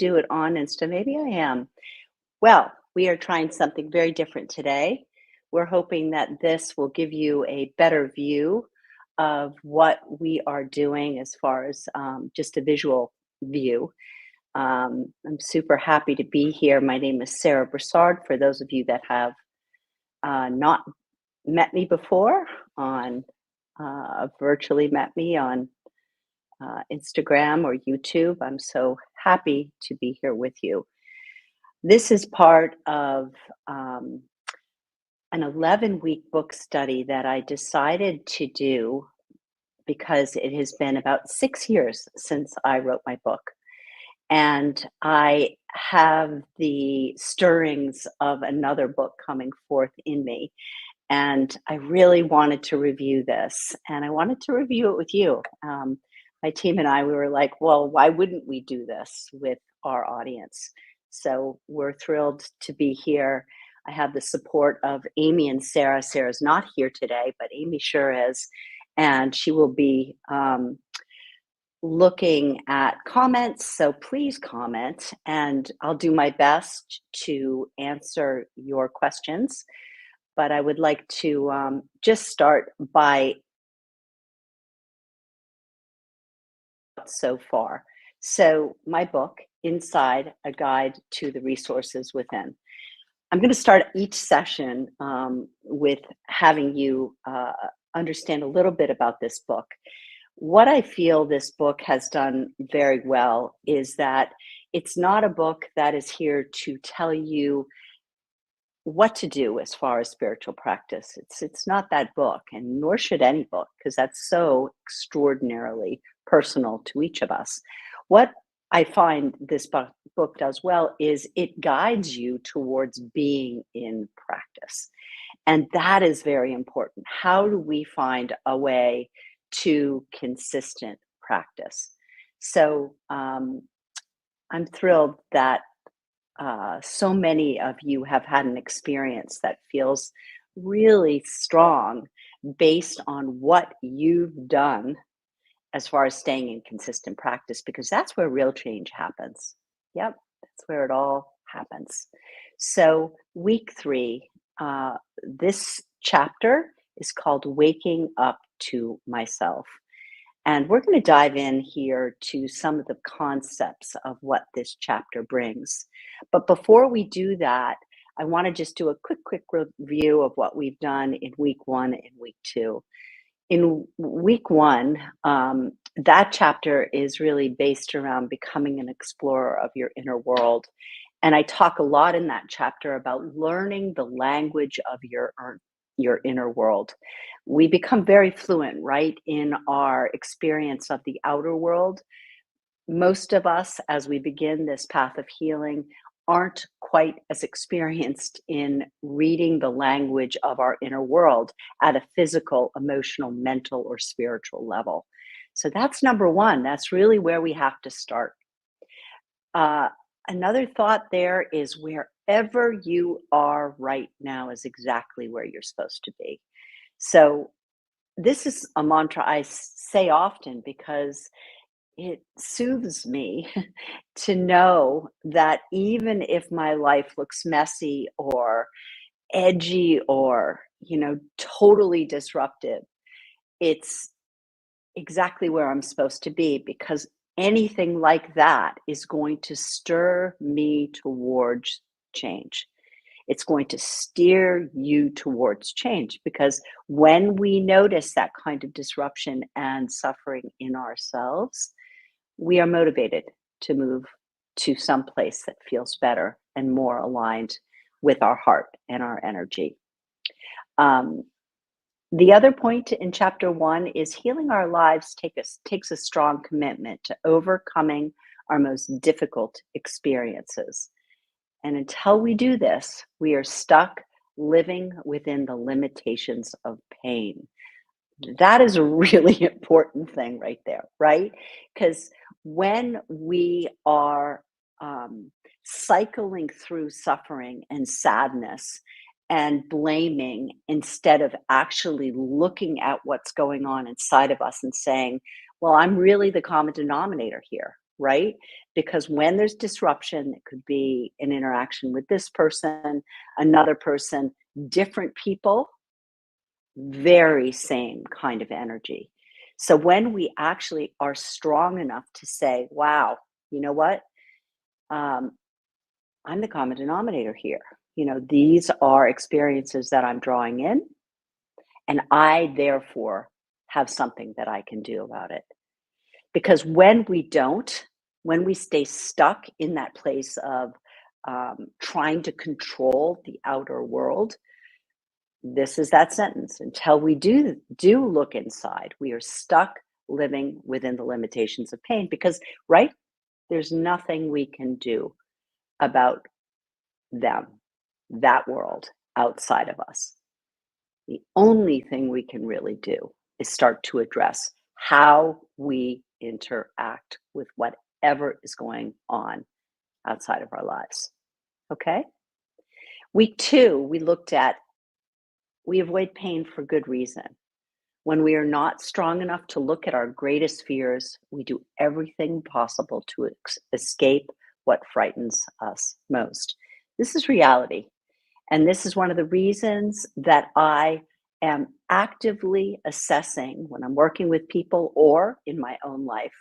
do it on Insta. Maybe I am. Well, we are trying something very different today. We're hoping that this will give you a better view of what we are doing as far as just a visual view. I'm super happy to be here. My name is Sarah Broussard. For those of you that have not met me before on virtually met me on Instagram or YouTube, I'm so happy to be here with you. This is part of an 11-week book study that I decided to do because it has been about 6 years since I wrote my book. And I have the stirrings of another book coming forth in me. And I really wanted to review this, and I wanted to review it with you. My team and I, we were like, well, why wouldn't we do this with our audience? So we're thrilled to be here. I have the support of Amy and Sarah. Sarah's not here today, but Amy sure is. And she will be looking at comments. So please comment, and I'll do my best to answer your questions. But I would like to just start by so far. So, my book, Inside, A Guide to the Resources Within. I'm going to start each session with having you understand a little bit about this book. What I feel this book has done very well is that it's not a book that is here to tell you what to do as far as spiritual practice. It's not that book, and nor should any book, because that's so extraordinarily personal to each of us. What I find this book does well is it guides you towards being in practice. And that is very important. How do we find a way to consistent practice? So I'm thrilled that so many of you have had an experience that feels really strong based on what you've done as far as staying in consistent practice, because that's where real change happens. Yep, that's where it all happens. So, week 3, this chapter is called Waking Up to Myself. And we're going to dive in here to some of the concepts of what this chapter brings. But before we do that, I want to just do a quick review of what we've done in week 1 and week 2. In week 1, that chapter is really based around becoming an explorer of your inner world. And I talk a lot in that chapter about learning the language of your inner world. We become very fluent, right, in our experience of the outer world. Most of us, as we begin this path of healing, aren't quite as experienced in reading the language of our inner world at a physical, emotional, mental, or spiritual level. So that's number 1. That's really where we have to start. Another thought there is wherever you are right now is exactly where you're supposed to be. So this is a mantra I say often because it soothes me to know that even if my life looks messy or edgy or, totally disruptive, it's exactly where I'm supposed to be, because anything like that is going to stir me towards change. It's going to steer you towards change, because when we notice that kind of disruption and suffering in ourselves, we are motivated to move to some place that feels better and more aligned with our heart and our energy. The other point in chapter 1 is healing our lives takes a strong commitment to overcoming our most difficult experiences. And until we do this, we are stuck living within the limitations of pain. That is a really important thing right there, right? Because when we are cycling through suffering and sadness and blaming, instead of actually looking at what's going on inside of us and saying, well, I'm really the common denominator here. right? Because when there's disruption, it could be an interaction with this person, another person, different people, very same kind of energy. So when we actually are strong enough to say, wow, you know what? Um, I'm the common denominator here. These are experiences that I'm drawing in, and I therefore have something that I can do about it. Because when we don't, when we stay stuck in that place of trying to control the outer world, this is that sentence. Until we do look inside, we are stuck living within the limitations of pain. Because right, there's nothing we can do about them, that world outside of us. The only thing we can really do is start to address how we interact with whatever is going on outside of our lives. Okay? Week two, we looked at we avoid pain for good reason. When we are not strong enough to look at our greatest fears, we do everything possible to escape what frightens us most. This is reality. And this is one of the reasons that I am actively assessing when I'm working with people or in my own life.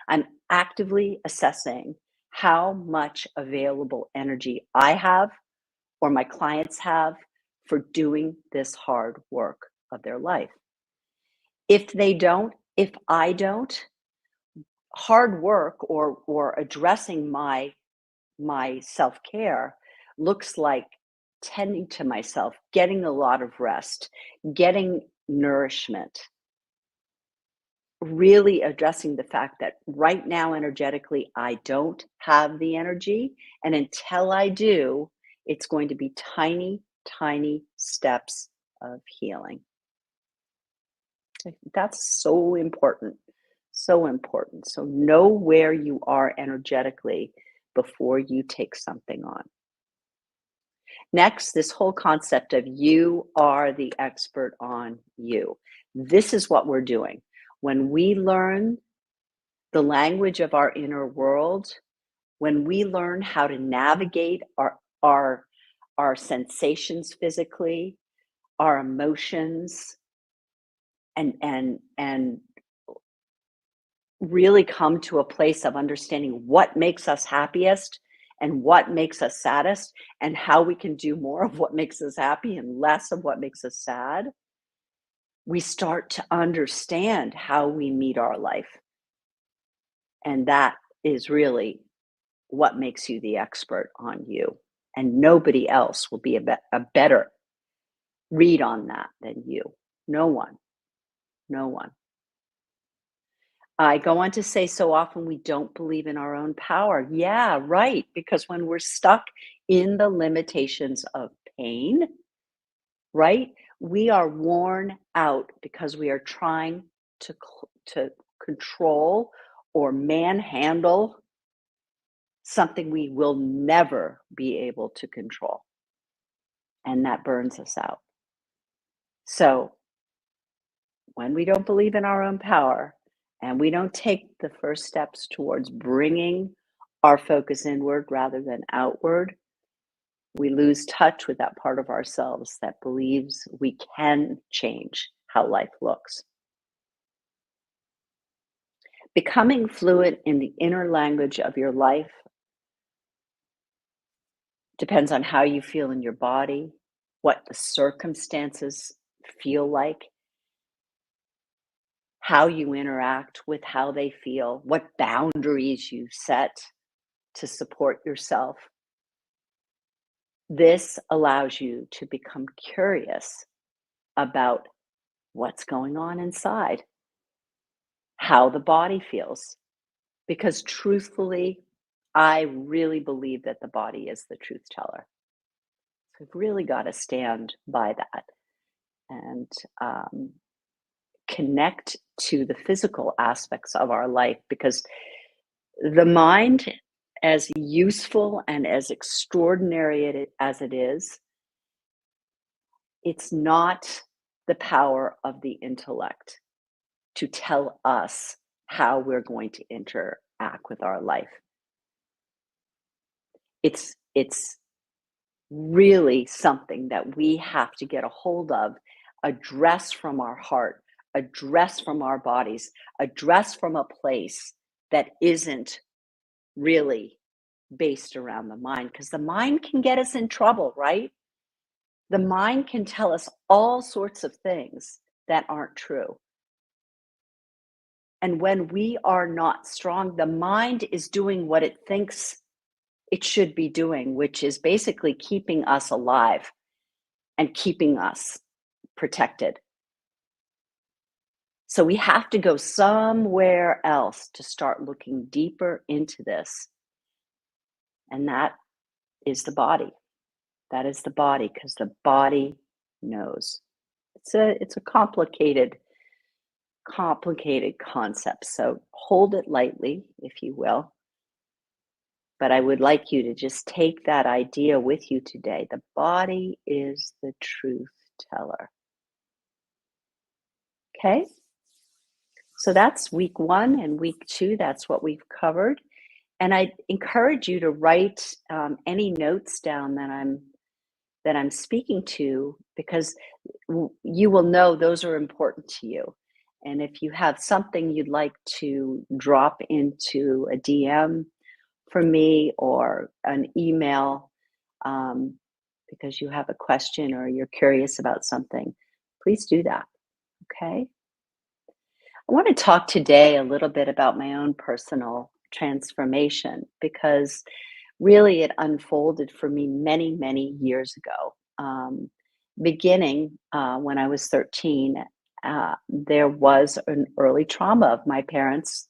I'm actively assessing how much available energy I have or my clients have for doing this hard work of their life. If they don't, if I don't, hard work or addressing my self-care looks like tending to myself, getting a lot of rest, getting nourishment, really addressing the fact that right now, energetically, I don't have the energy. And until I do, it's going to be tiny, tiny steps of healing. That's so important. So important. So know where you are energetically before you take something on. Next, this whole concept of you are the expert on you. This is what we're doing. When we learn the language of our inner world, when we learn how to navigate our sensations physically, our emotions, and really come to a place of understanding what makes us happiest and what makes us saddest, and how we can do more of what makes us happy and less of what makes us sad, we start to understand how we meet our life. And that is really what makes you the expert on you. And nobody else will be a better read on that than you. No one. No one. I go on to say so often we don't believe in our own power. Yeah, right. Because when we're stuck in the limitations of pain, right, we are worn out because we are trying to control or manhandle something we will never be able to control. And that burns us out. So when we don't believe in our own power and we don't take the first steps towards bringing our focus inward rather than outward, we lose touch with that part of ourselves that believes we can change how life looks. Becoming fluent in the inner language of your life depends on how you feel in your body, what the circumstances feel like, how you interact with how they feel, what boundaries you set to support yourself. This allows you to become curious about what's going on inside, how the body feels. Because truthfully, I really believe that the body is the truth teller. So we've really got to stand by that and connect to the physical aspects of our life, because the mind, as useful and as extraordinary as it is, it's not the power of the intellect to tell us how we're going to interact interact with our life. It's really something that we have to get a hold of, address from our heart, address from our bodies, address from a place that isn't really based around the mind, because the mind can get us in trouble, right? The mind can tell us all sorts of things that aren't true. And when we are not strong, the mind is doing what it thinks it should be doing, which is basically keeping us alive and keeping us protected. So we have to go somewhere else to start looking deeper into this. And that is the body. That is the body, because the body knows. It's a complicated concept. So hold it lightly, if you will. But I would like you to just take that idea with you today. The body is the truth teller. Okay? So that's week 1 and week 2. That's what we've covered. And I encourage you to write any notes down that I'm speaking to, because you will know those are important to you. And if you have something you'd like to drop into a DM for me or an email, um, because you have a question or you're curious about something, please do that. Okay. I want to talk today a little bit about my own personal transformation, because really it unfolded for me many, many years ago. Beginning when I was 13, there was an early trauma of my parents,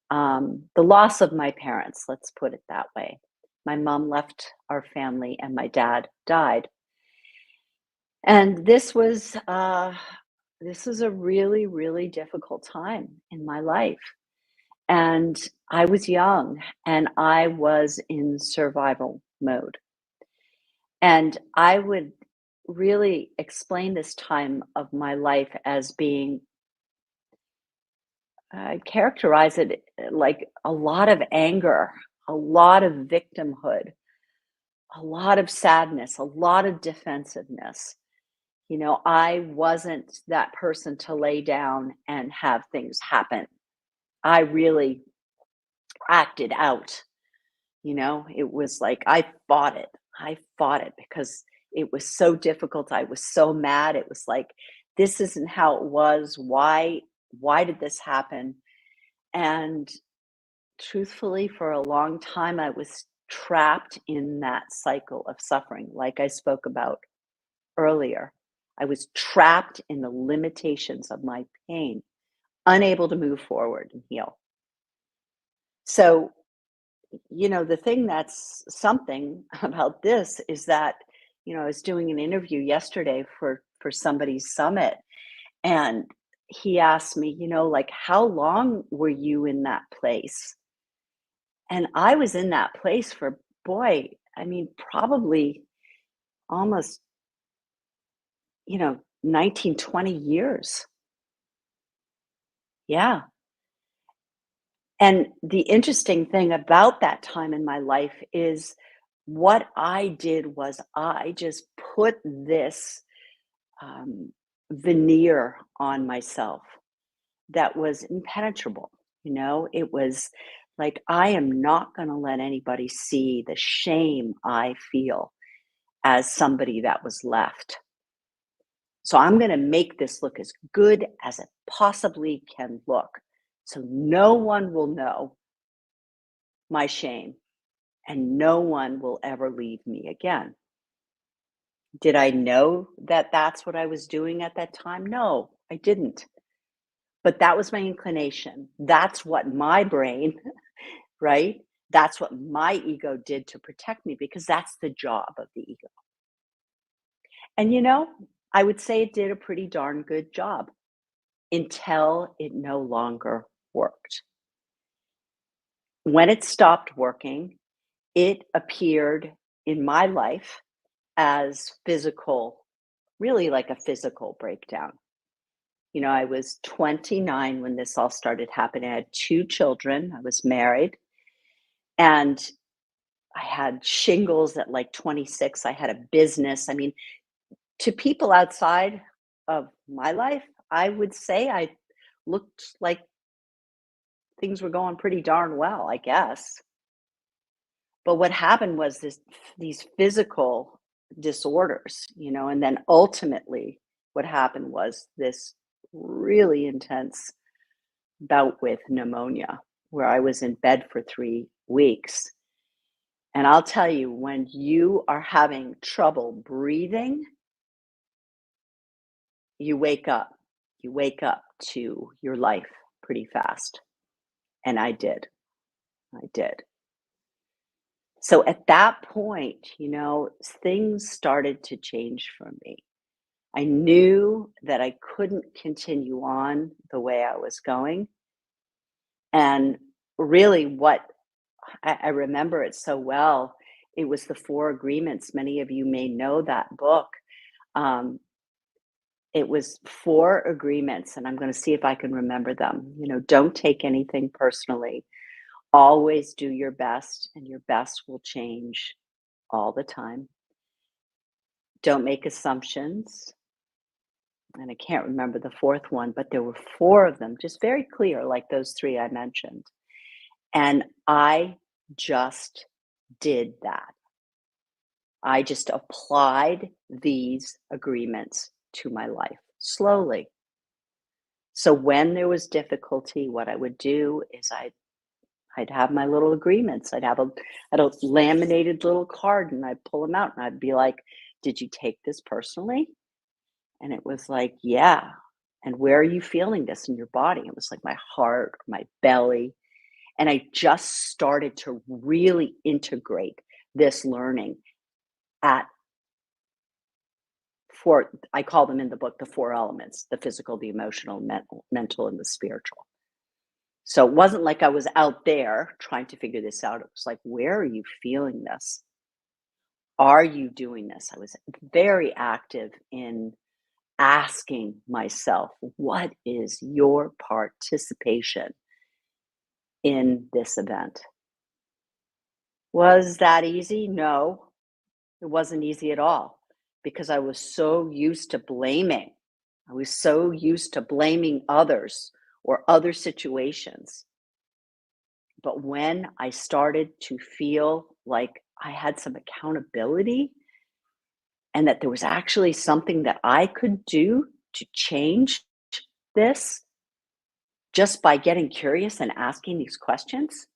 the loss of my parents, let's put it that way. My mom left our family and my dad died. And this was a really, really difficult time in my life. And I was young and I was in survival mode. And I would really explain this time of my life as being, I characterize it like a lot of anger, a lot of victimhood, a lot of sadness, a lot of defensiveness. I wasn't that person to lay down and have things happen. I really acted out. It was like I fought it. I fought it because it was so difficult. I was so mad. It was like, this isn't how it was. Why did this happen? And truthfully, for a long time, I was trapped in that cycle of suffering, like I spoke about earlier. I was trapped in the limitations of my pain, unable to move forward and heal. So, the thing that's something about this is that, I was doing an interview yesterday for somebody's summit, and he asked me, like, how long were you in that place? And I was in that place for, boy, I mean, probably almost, 19, 20 years. Yeah. And the interesting thing about that time in my life is what I did was I just put this veneer on myself that was impenetrable. It was like, I am not going to let anybody see the shame I feel as somebody that was left. So I'm going to make this look as good as it possibly can look. So no one will know my shame and no one will ever leave me again. Did I know that that's what I was doing at that time? No, I didn't. But that was my inclination. That's what my brain, right? That's what my ego did to protect me, because that's the job of the ego. And I would say it did a pretty darn good job until it no longer worked. When it stopped working, it appeared in my life as physical, really like a physical breakdown. I was 29 when this all started happening. I had 2 children. I was married, and I had shingles at like 26. I had a business. I mean, to people outside of my life, I would say I looked like things were going pretty darn well, I guess. But what happened was these physical disorders, and then ultimately what happened was this really intense bout with pneumonia where I was in bed for 3 weeks. And I'll tell you, when you are having trouble breathing, you wake up. You wake up to your life pretty fast. And I did. I did. So at that point, things started to change for me. I knew that I couldn't continue on the way I was going. And really, what I remember it so well, it was the Four Agreements. Many of you may know that book. Um, it was four agreements, and I'm going to see if I can remember them. Don't take anything personally. Always do your best, and your best will change all the time. Don't make assumptions. And I can't remember the fourth one, but there were four of them, just very clear, like those three I mentioned. And I just did that. I just applied these agreements to my life slowly. So when there was difficulty, what I would do is I'd have my little agreements. I'd have a laminated little card, and I'd pull them out and I'd be like, "Did you take this personally?" And it was like, "Yeah." "And where are you feeling this in your body?" It was like my heart, my belly. And I just started to really integrate this learning at four, I call them in the book the four elements: the physical, the emotional, mental, and the spiritual. So it wasn't like I was out there trying to figure this out. It was like, where are you feeling this? Are you doing this? I was very active in asking myself, what is your participation in this event? Was that easy? No, it wasn't easy at all because I was so used to blaming. I was so used to blaming others or other situations. But when I started to feel like I had some accountability and that there was actually something that I could do to change this just by getting curious and asking these questions,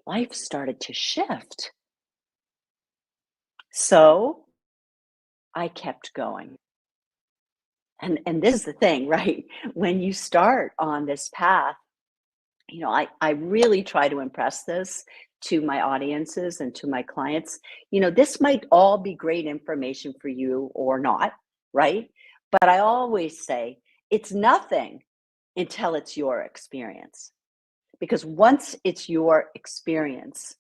life started to shift. So I kept going. And this is the thing, right? When you start on this path, I really try to impress this to my audiences and to my clients. This might all be great information for you or not, right? But I always say it's nothing until it's your experience. Because once it's your experience,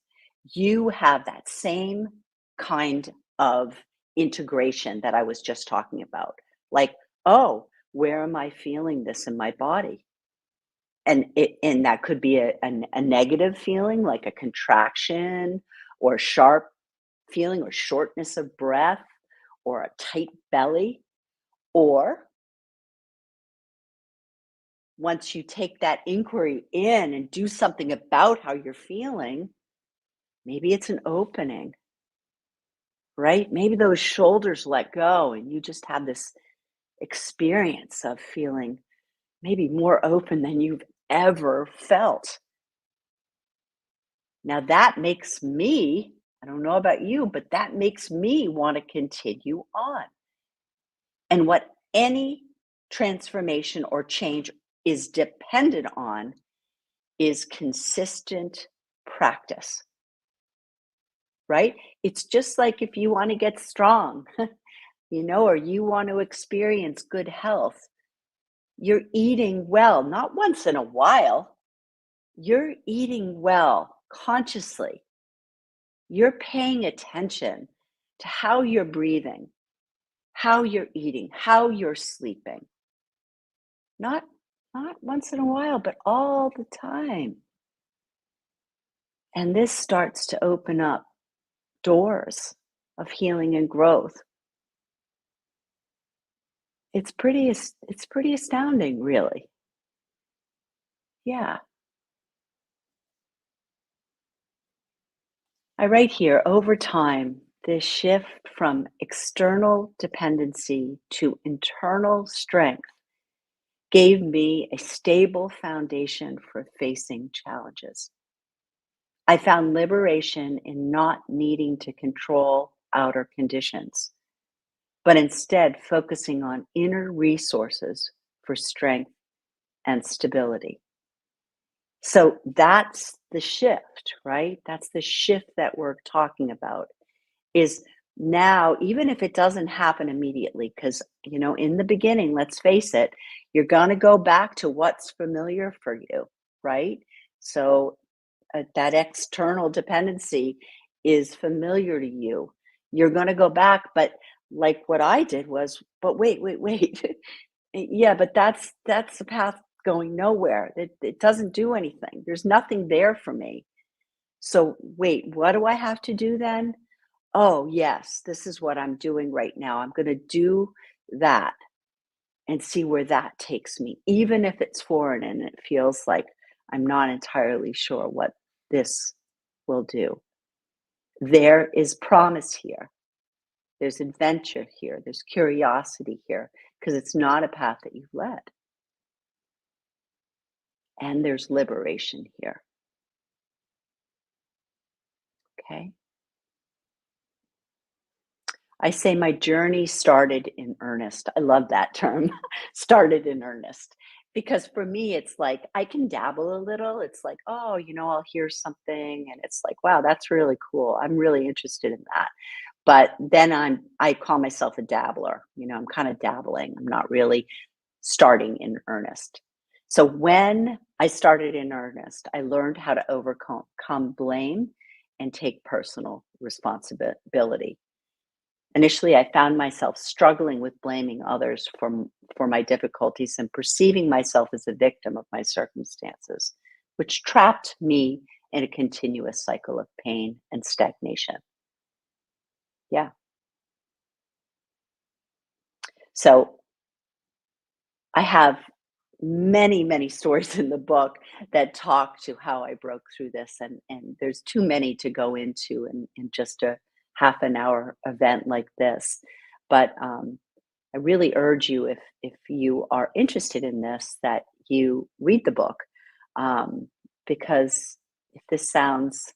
you have that same kind of integration that I was just talking about. Like, oh, where am I feeling this in my body? And that could be a negative feeling, like a contraction or sharp feeling or shortness of breath or a tight belly. Or once you take that inquiry in and do something about how you're feeling, maybe it's an opening, right? Maybe those shoulders let go and you just have this experience of feeling maybe more open than you've ever felt. Now that makes me, I don't know about you, but that makes me want to continue on. And what any transformation or change is dependent on is consistent practice, right? It's just like if you want to get strong, or you want to experience good health, you're eating well, not once in a while. You're eating well consciously. You're paying attention to how you're breathing, how you're eating, how you're sleeping. not not once in a while, but all the time. And this starts to open up doors of healing and growth. It's pretty astounding, really. Yeah. I write here, over time, this shift from external dependency to internal strength gave me a stable foundation for facing challenges. I found liberation in not needing to control outer conditions, but instead focusing on inner resources for strength and stability. So that's the shift, right? That's the shift that we're talking about is now, even if it doesn't happen immediately, because, in the beginning, let's face it, you're going to go back to what's familiar for you, right? So that external dependency is familiar to you. You're going to go back, but like what I did was, but wait. Yeah, but that's the path going nowhere. It doesn't do anything. There's nothing there for me. So wait, what do I have to do then? Oh, yes, this is what I'm doing right now. I'm going to do that and see where that takes me, even if it's foreign and it feels like I'm not entirely sure what this will do. There is promise here. There's adventure here. There's curiosity here because it's not a path that you've led. And there's liberation here. Okay. I say my journey started in earnest. I love that term, started in earnest. Because for me, it's like I can dabble a little. It's like, oh, I'll hear something and it's like, wow, that's really cool. I'm really interested in that. But then I call myself a dabbler. I'm kind of dabbling. I'm not really starting in earnest. So when I started in earnest, I learned how to overcome blame and take personal responsibility. Initially, I found myself struggling with blaming others for my difficulties and perceiving myself as a victim of my circumstances, which trapped me in a continuous cycle of pain and stagnation. Yeah. So I have many, many stories in the book that talk to how I broke through this, and there's too many to go into in just a half an hour event like this. But I really urge you, if you are interested in this, that you read the book, um, because if this sounds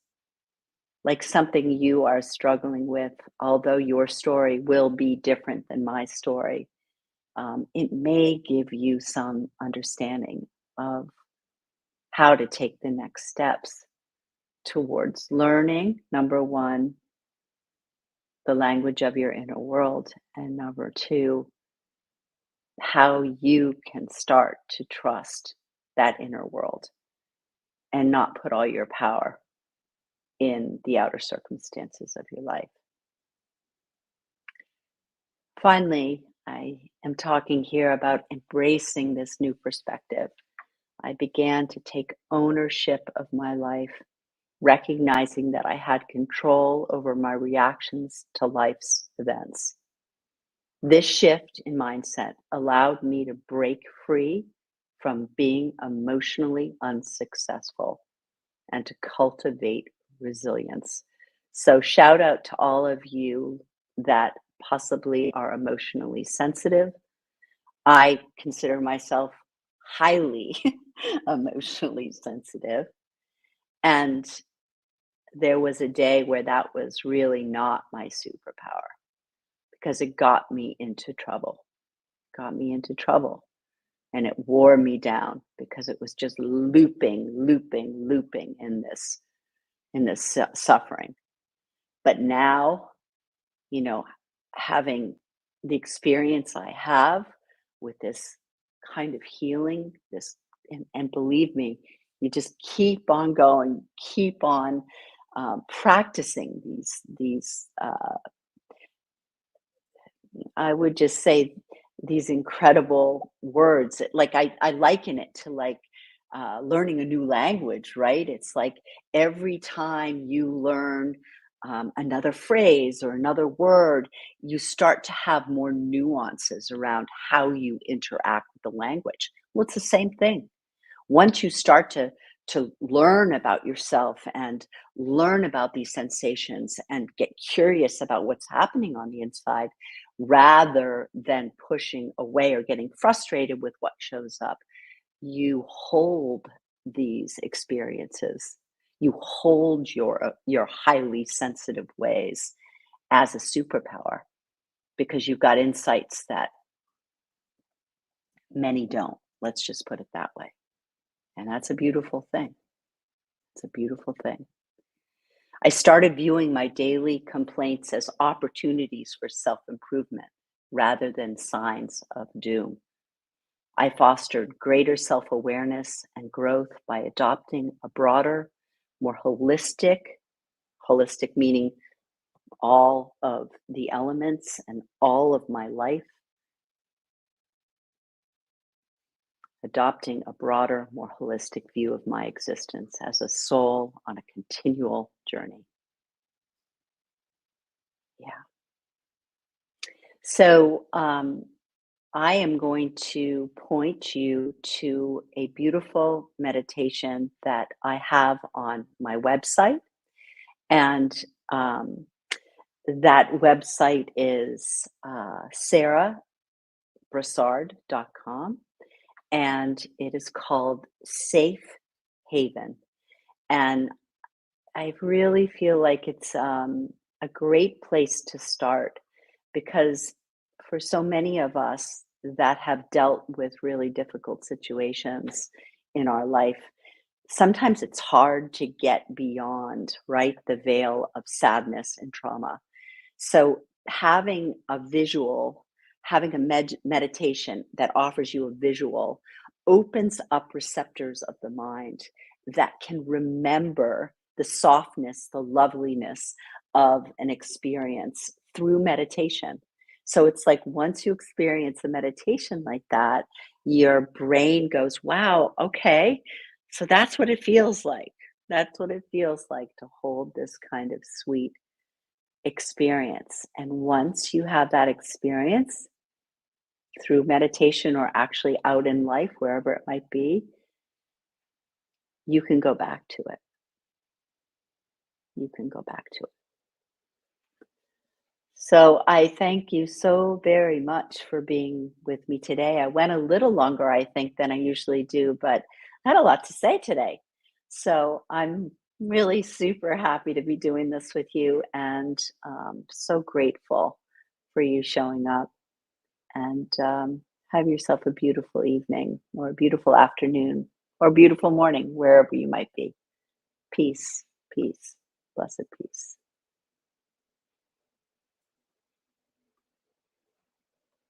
like something you are struggling with, although your story will be different than my story, it may give you some understanding of how to take the next steps towards learning, number one, the language of your inner world, and number two, how you can start to trust that inner world and not put all your power in the outer circumstances of your life. Finally, I am talking here about embracing this new perspective. I began to take ownership of my life, recognizing that I had control over my reactions to life's events. This shift in mindset allowed me to break free from being emotionally unsuccessful and to cultivate resilience. So, shout out to all of you that possibly are emotionally sensitive. I consider myself highly emotionally sensitive. And there was a day where that was really not my superpower because it got me into trouble. And it wore me down because it was just looping in this suffering. But now, you know, having the experience I have with this kind of healing, and believe me, you just keep on going, keep on practicing these. I would just say these incredible words. Like I liken it to like learning a new language, right? It's like every time you learn another phrase or another word, you start to have more nuances around how you interact with the language. Well, it's the same thing. Once you start to learn about yourself and learn about these sensations and get curious about what's happening on the inside rather than pushing away or getting frustrated with what shows up, you hold these experiences, you hold your highly sensitive ways as a superpower because you've got insights that many don't. Let's just put it that way. And that's a beautiful thing. It's a beautiful thing. I started viewing my daily complaints as opportunities for self improvement rather than signs of doom. I fostered greater self awareness and growth by adopting a broader, more holistic meaning all of the elements and all of my life, adopting a broader, more holistic view of my existence as a soul on a continual journey. Yeah. So, I am going to point you to a beautiful meditation that I have on my website. And um, that website is sarahbrassard.com. And it is called Safe Haven. And I really feel like it's a great place to start because for so many of us that have dealt with really difficult situations in our life, sometimes it's hard to get beyond, right, the veil of sadness and trauma. So having a visual, having a meditation that offers you a visual opens up receptors of the mind that can remember the softness, the loveliness of an experience through meditation. So it's like once you experience a meditation like that, your brain goes, wow, okay, so that's what it feels like. That's what it feels like to hold this kind of sweet experience. And once you have that experience through meditation or actually out in life, wherever it might be, you can go back to it. You can go back to it. So I thank you so very much for being with me today. I went a little longer, I think, than I usually do, but I had a lot to say today. So I'm really super happy to be doing this with you and so grateful for you showing up. And have yourself a beautiful evening or a beautiful afternoon or a beautiful morning, wherever you might be. Peace, peace, blessed peace.